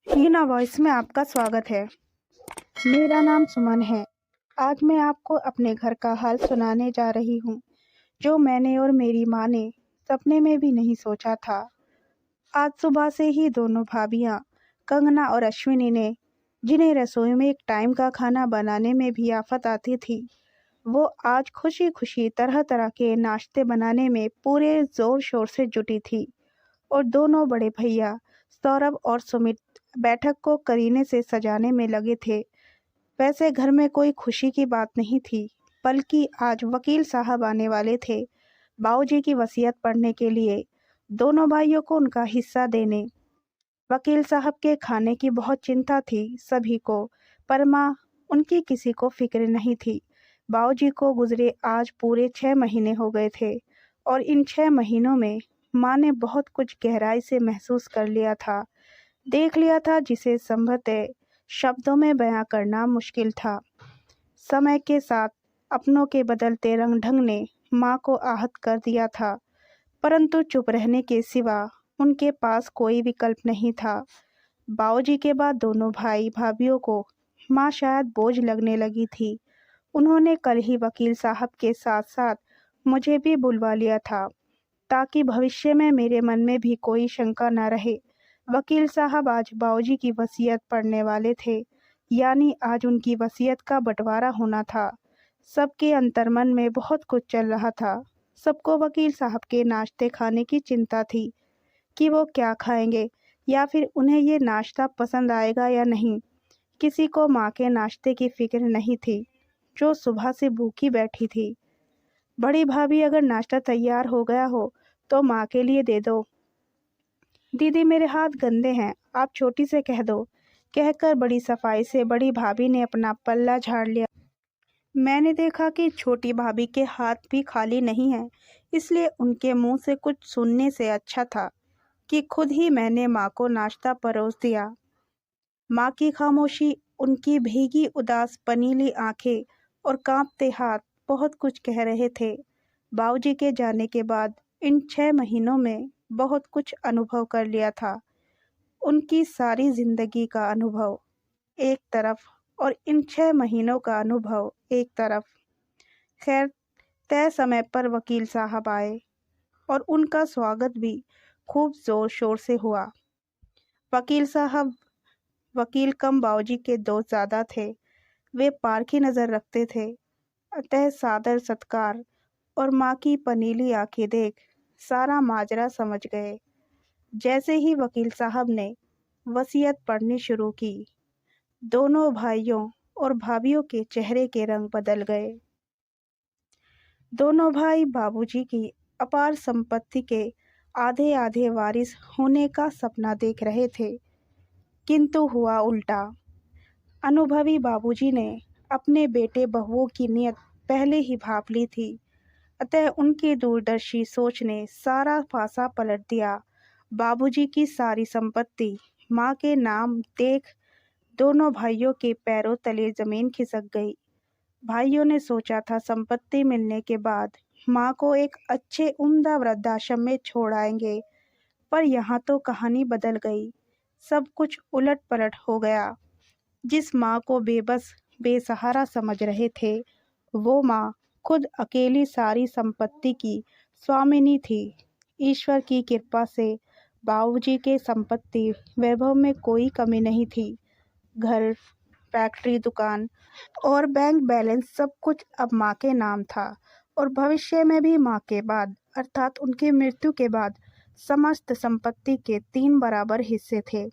हीना voice में आपका स्वागत है। मेरा नाम सुमन है। आज मैं आपको अपने घर का हाल सुनाने जा रही हूँ, जो मैंने और मेरी माँ ने सपने में भी नहीं सोचा था। आज सुबह से ही दोनों भाभियाँ, कंगना और अश्विनी ने, जिन्हें रसोई में एक टाइम का खाना बनाने में भी आफत आती थी, वो आज खुशी खुशी तरह तरह के नाश्ते बनाने में पूरे जोर शोर से जुटी थी। और दोनों बड़े भैया सौरभ और सुमित बैठक को करीने से सजाने में लगे थे। वैसे घर में कोई खुशी की बात नहीं थी, बल्कि आज वकील साहब आने वाले थे बाबूजी की वसीयत पढ़ने के लिए, दोनों भाइयों को उनका हिस्सा देने। वकील साहब के खाने की बहुत चिंता थी सभी को, पर माँ, उनकी किसी को फिक्र नहीं थी। बाबूजी को गुजरे आज पूरे 6 महीने हो गए थे, और इन 6 महीनों में माँ ने बहुत कुछ गहराई से महसूस कर लिया था, देख लिया था, जिसे संभवतः शब्दों में बयां करना मुश्किल था। समय के साथ अपनों के बदलते रंग ढंग ने माँ को आहत कर दिया था, परंतु चुप रहने के सिवा उनके पास कोई विकल्प नहीं था। बाबूजी के बाद दोनों भाई भाभियों को माँ शायद बोझ लगने लगी थी। उन्होंने कल ही वकील साहब के साथ साथ मुझे भी बुलवा लिया था, ताकि भविष्य में मेरे मन में भी कोई शंका न रहे। वकील साहब आज बाबूजी की वसीयत पढ़ने वाले थे, यानी आज उनकी वसीयत का बंटवारा होना था। सबके अंतर्मन में बहुत कुछ चल रहा था। सबको वकील साहब के नाश्ते खाने की चिंता थी कि वो क्या खाएंगे, या फिर उन्हें ये नाश्ता पसंद आएगा या नहीं। किसी को माँ के नाश्ते की फिक्र नहीं थी, जो सुबह से भूखी बैठी थी। बड़ी भाभी, अगर नाश्ता तैयार हो गया हो तो माँ के लिए दे दो। दीदी, मेरे हाथ गंदे हैं, आप छोटी से कह दो। कहकर बड़ी सफाई से बड़ी भाभी ने अपना पल्ला झाड़ लिया। मैंने देखा कि छोटी भाभी के हाथ भी खाली नहीं हैं, इसलिए उनके मुंह से कुछ सुनने से अच्छा था कि खुद ही मैंने माँ को नाश्ता परोस दिया। माँ की खामोशी, उनकी भीगी उदास पनीली आंखें और कांपते हाथ बहुत कुछ कह रहे थे। बाबूजी के जाने के बाद इन 6 महीनों में बहुत कुछ अनुभव कर लिया था। उनकी सारी जिंदगी का अनुभव एक तरफ और इन 6 महीनों का अनुभव एक तरफ। खैर, तय समय पर वकील साहब आए और उनका स्वागत भी खूब जोर शोर से हुआ। वकील साहब वकील कम बाबूजी के दोस्त ज़्यादा थे। वे पारखी नज़र रखते थे, अतः सादर सत्कार और माँ की पनीली आंखें देख सारा माजरा समझ गए। जैसे ही वकील साहब ने वसीयत पढ़नी शुरू की, दोनों भाइयों और भाभियों के चेहरे के रंग बदल गए। दोनों भाई बाबूजी की अपार संपत्ति के आधे आधे वारिस होने का सपना देख रहे थे, किंतु हुआ उल्टा। अनुभवी बाबूजी ने अपने बेटे बहुओं की नियत पहले ही भांप ली थी, अतः उनकी दूरदर्शी सोच ने सारा पासा पलट दिया। बाबूजी की सारी संपत्ति माँ के नाम देख दोनों भाइयों के पैरों तले जमीन खिसक गई। भाइयों ने सोचा था संपत्ति मिलने के बाद माँ को एक अच्छे उम्दा वृद्धाश्रम में छोड़ आएंगे, पर यहाँ तो कहानी बदल गई। सब कुछ उलट पलट हो गया। जिस माँ को बेबस बेसहारा समझ रहे थे, वो माँ खुद अकेली सारी संपत्ति की स्वामिनी थी। ईश्वर की कृपा से बाबूजी के संपत्ति वैभव में कोई कमी नहीं थी। घर, फैक्ट्री, दुकान और बैंक बैलेंस सब कुछ अब माँ के नाम था, और भविष्य में भी माँ के बाद अर्थात उनकी मृत्यु के बाद समस्त संपत्ति के 3 बराबर हिस्से थे,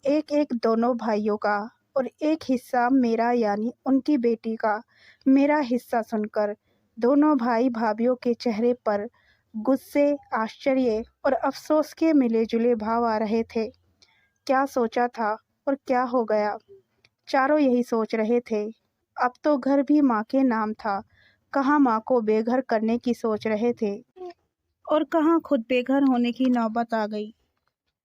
एक एक दोनों भाइयों का, और एक हिस्सा मेरा यानी उनकी बेटी का। मेरा हिस्सा सुनकर दोनों भाई भाभियों के चेहरे पर गुस्से, आश्चर्य और अफसोस के मिले जुले भाव आ रहे थे। क्या सोचा था और क्या हो गया, चारों यही सोच रहे थे। अब तो घर भी माँ के नाम था, कहाँ माँ को बेघर करने की सोच रहे थे, और कहाँ खुद बेघर होने की नौबत आ गई।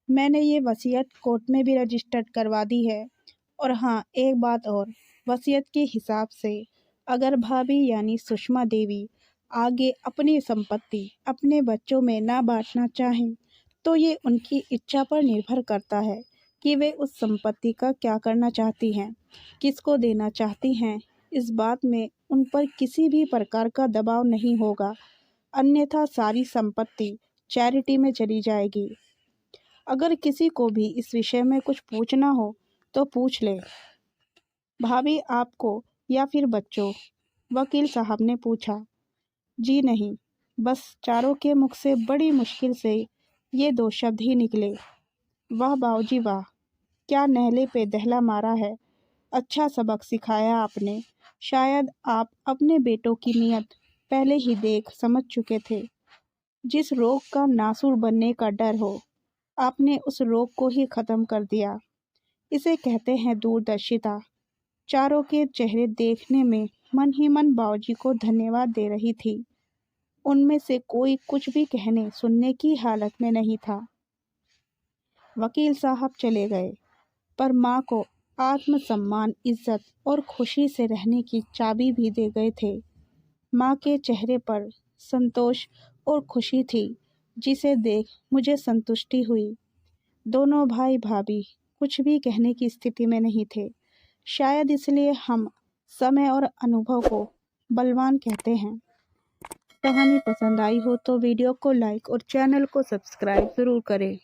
मैंने ये वसीयत कोर्ट में भी रजिस्टर्ड करवा दी है। और हाँ, एक बात और, वसीयत के हिसाब से अगर भाभी यानी सुषमा देवी आगे अपनी संपत्ति अपने बच्चों में ना बांटना चाहें, तो ये उनकी इच्छा पर निर्भर करता है, कि वे उस संपत्ति का क्या करना चाहती हैं, किसको देना चाहती हैं। इस बात में उन पर किसी भी प्रकार का दबाव नहीं होगा, अन्यथा सारी संपत्ति चैरिटी में चली जाएगी। अगर किसी को भी इस विषय में कुछ पूछना हो तो पूछ ले, भाभी आपको या फिर बच्चों? वकील साहब ने पूछा। जी नहीं, बस चारों के मुख से बड़ी मुश्किल से ये 2 शब्द ही निकले। वाह बाबूजी वाह, क्या नेहले पे दहला मारा है। अच्छा सबक सिखाया आपने। शायद आप अपने बेटों की नीयत पहले ही देख समझ चुके थे। जिस रोग का नासूर बनने का डर हो, आपने उस रोग को ही खत्म कर दिया। इसे कहते हैं दूरदर्शिता। चारों के चेहरे देखने में मन ही मन बाबूजी को धन्यवाद दे रही थी। उनमें से कोई कुछ भी कहने सुनने की हालत में नहीं था। वकील साहब चले गए, पर माँ को आत्मसम्मान, इज्जत और खुशी से रहने की चाबी भी दे गए थे। माँ के चेहरे पर संतोष और खुशी थी, जिसे देख मुझे संतुष्टि हुई। दोनों भाई भाभी कुछ भी कहने की स्थिति में नहीं थे। शायद इसलिए हम समय और अनुभव को बलवान कहते हैं। कहानी पसंद आई हो तो वीडियो को लाइक और चैनल को सब्सक्राइब ज़रूर करें।